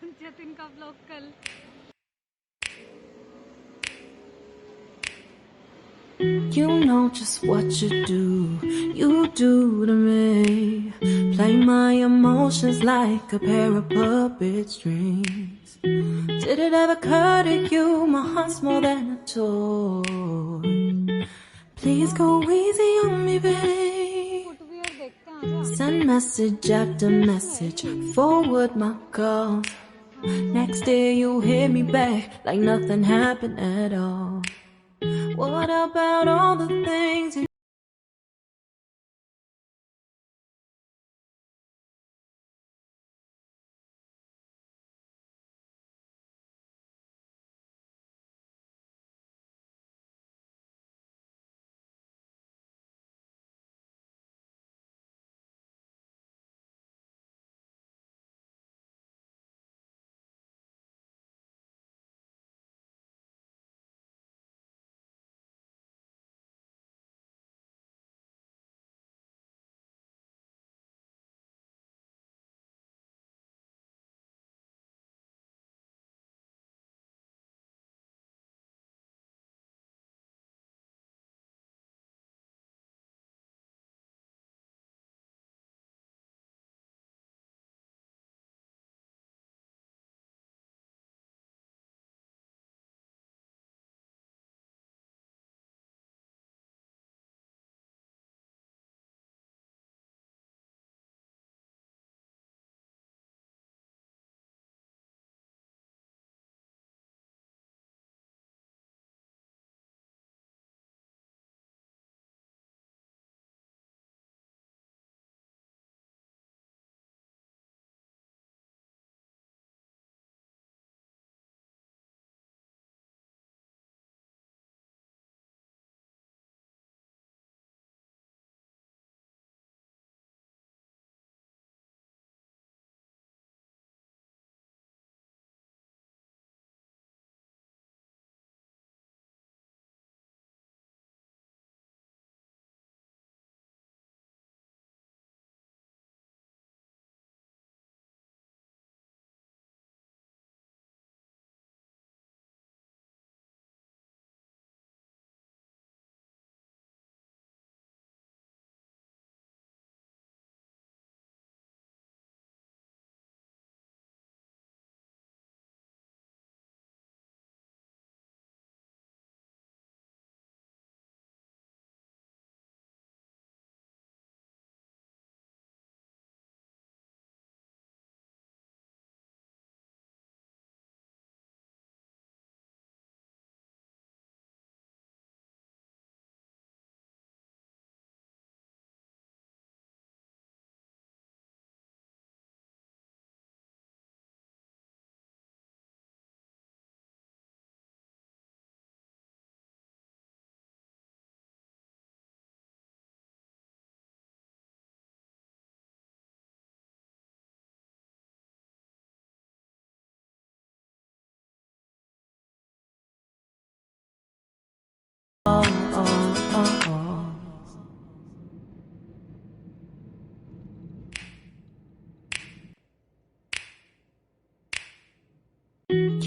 जतिन का ब्लॉग कल। You know just what you do to me. Play my emotions like a pair of puppet strings. Did it ever occur to you my heart's more than a toy? Please go easy on me, babe. Send message after message, forward my calls. Next day you hit me back like nothing happened at all. What about all the things you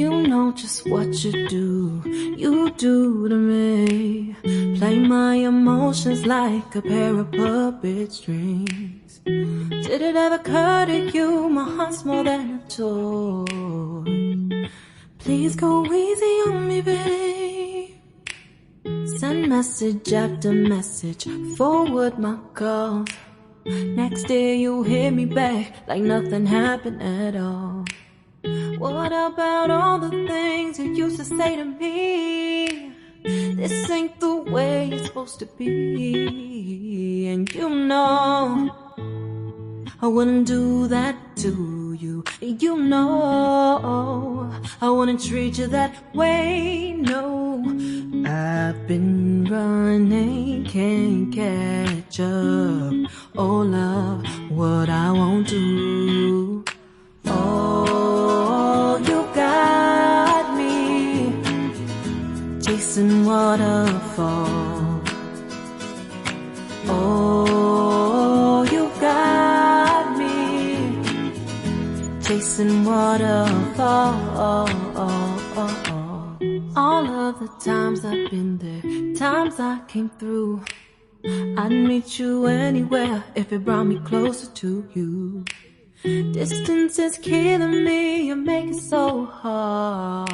You know just what you do to me. Play my emotions like a pair of puppet strings. Did it ever occur to you my heart's more than a toy? Please go easy on me, babe. Send message after message, forward my calls. Next day you hit me back like nothing happened at all. What about all the things you used to say to me? This ain't the way it's supposed to be. And you know I wouldn't do that to you. You know I wouldn't treat you that way, no. I've been running, can't catch up. Oh love, what I won't do. Oh, you got me chasing waterfalls. Oh, you got me chasing chasing waterfalls. All of the times I've been there, times I came through. I'd meet you anywhere if it brought me closer to you. Distance is killing me, you make it so hard.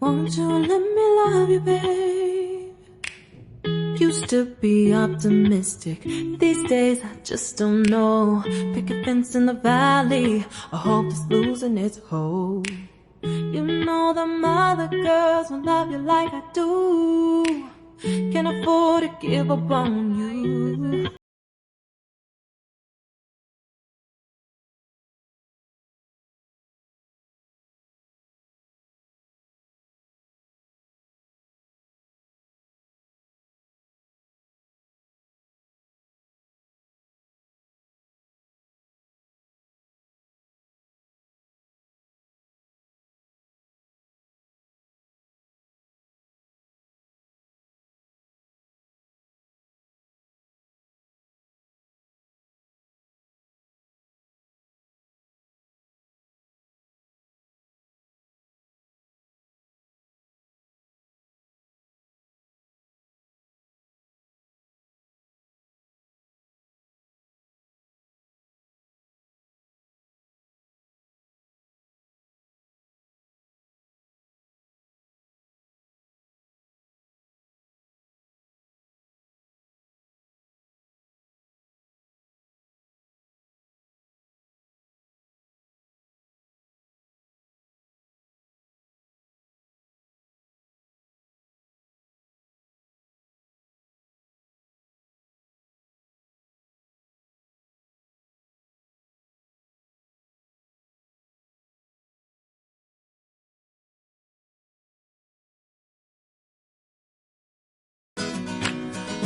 Won't you let me love you, babe? Used to be optimistic, these days I just don't know. Pick a fence in the valley, I hope it's losing its hold. You know them other girls won't love you like I do. Can't afford to give up on you.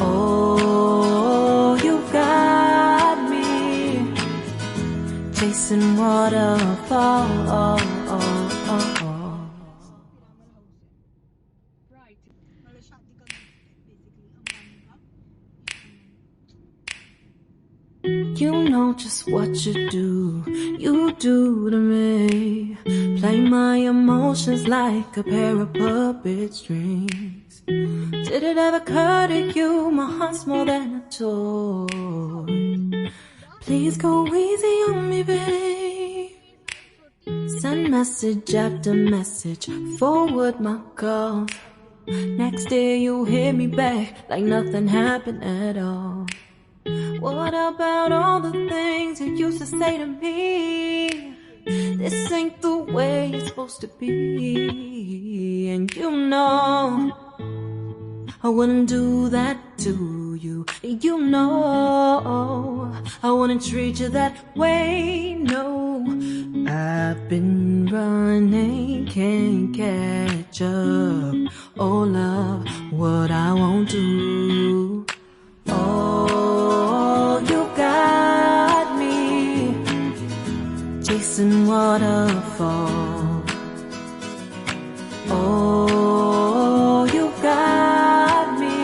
Oh, you got me chasing waterfalls. You know just what you do to me. Play my emotions like a pair of puppet strings. Did it ever occur to you my heart's more than a toy? Please go easy on me, babe. Send message after message, forward my calls. Next day you hit me back like nothing happened at all. What about all the things you used to say to me? This ain't the way it's supposed to be. And you know I wouldn't do that to you. You know I wouldn't treat you that way, no. I've been running, can't catch up. Oh love, what I won't do. Oh, you got me chasing waterfalls. Oh, you got me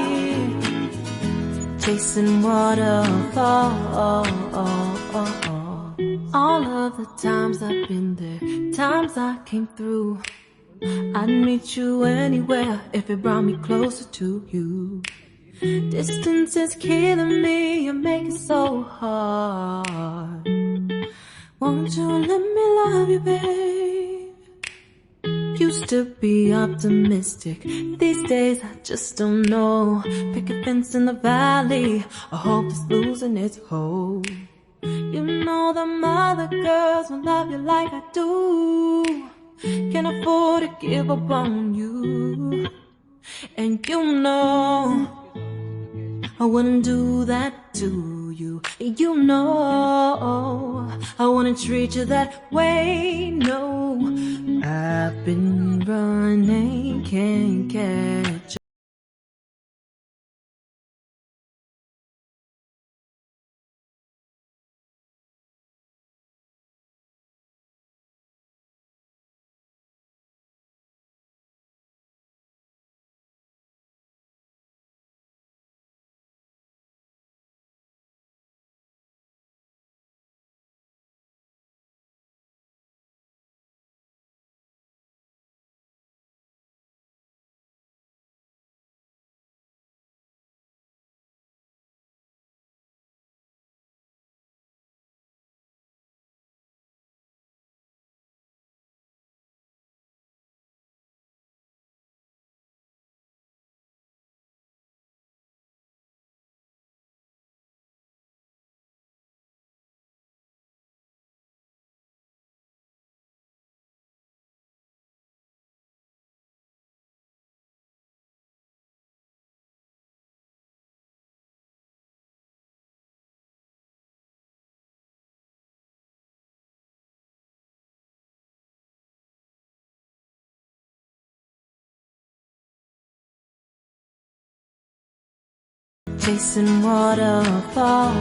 chasing waterfalls. All of the times I've been there, times I came through. I'd meet you anywhere if it brought me closer to you. Distance is killing me, you make it so hard. Won't you let me love you, babe? Used to be optimistic, these days I just don't know. Pick a fence in the valley, I hope it's losing its hold. You know them other girls won't love you like I do. Can't afford to give up on you. And you know I wouldn't do that to you. You know I wouldn't treat you that way, no. I've been running, can't catch chasing waterfalls.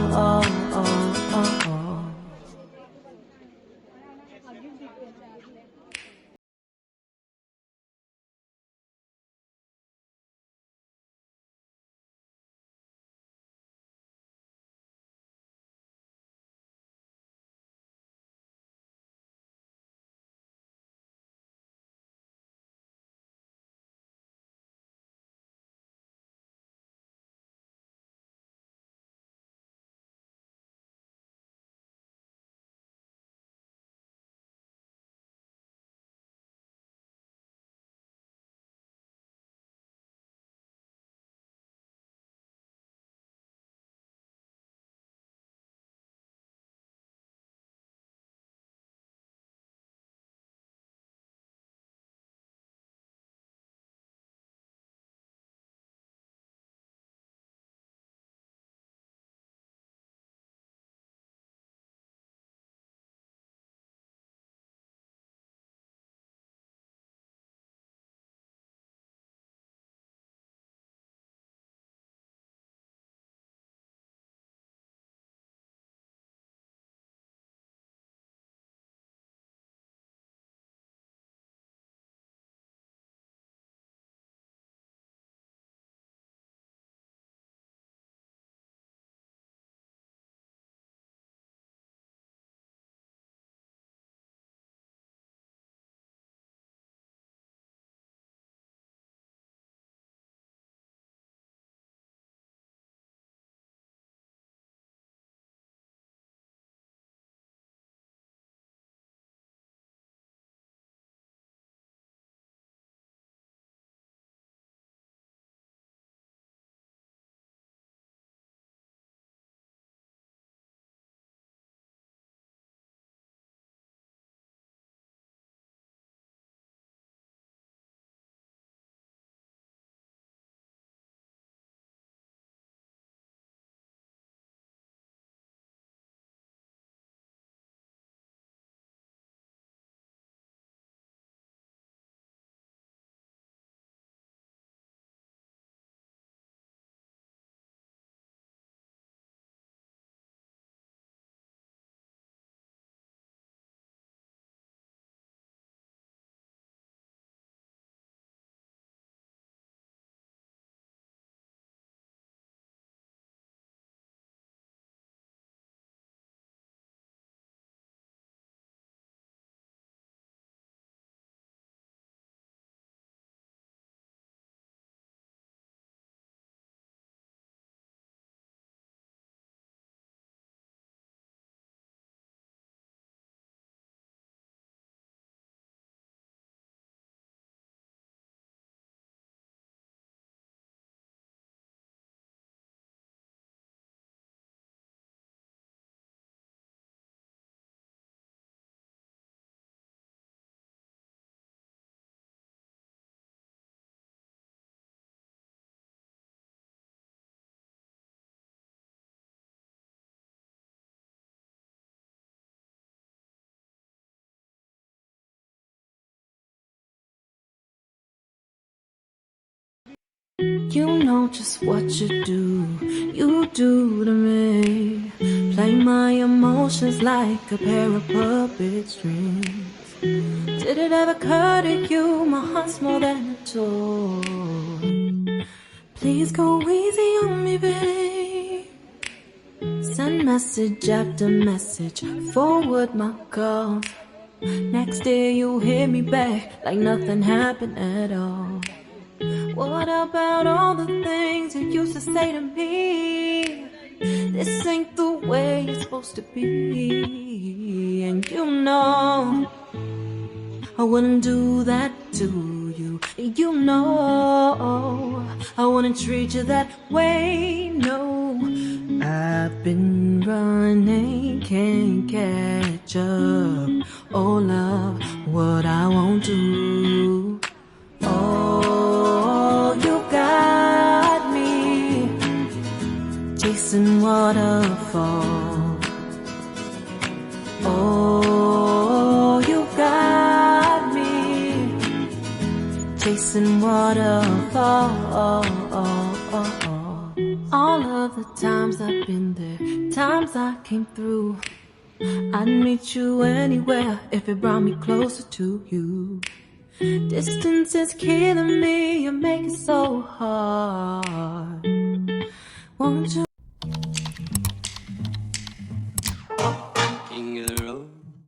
You know just what you do to me. Play my emotions like a pair of puppet strings. Did it ever occur to you my heart's more than a toy? Please go easy on me, babe. Send message after message, forward my calls. Next day you hit me back like nothing happened at all. What about all the things you used to say to me? This ain't the way it's supposed to be. And you know I wouldn't do that to you. You know I wouldn't treat you that way, no. I've been running, can't catch up. Oh love, what I won't do. Oh, you got me chasing waterfalls. Oh, you got me chasing waterfalls. All of of the times I've been there, times I came through. I'd meet you anywhere if it brought me closer to you. Distance is killing me, you make it so hard. Won't you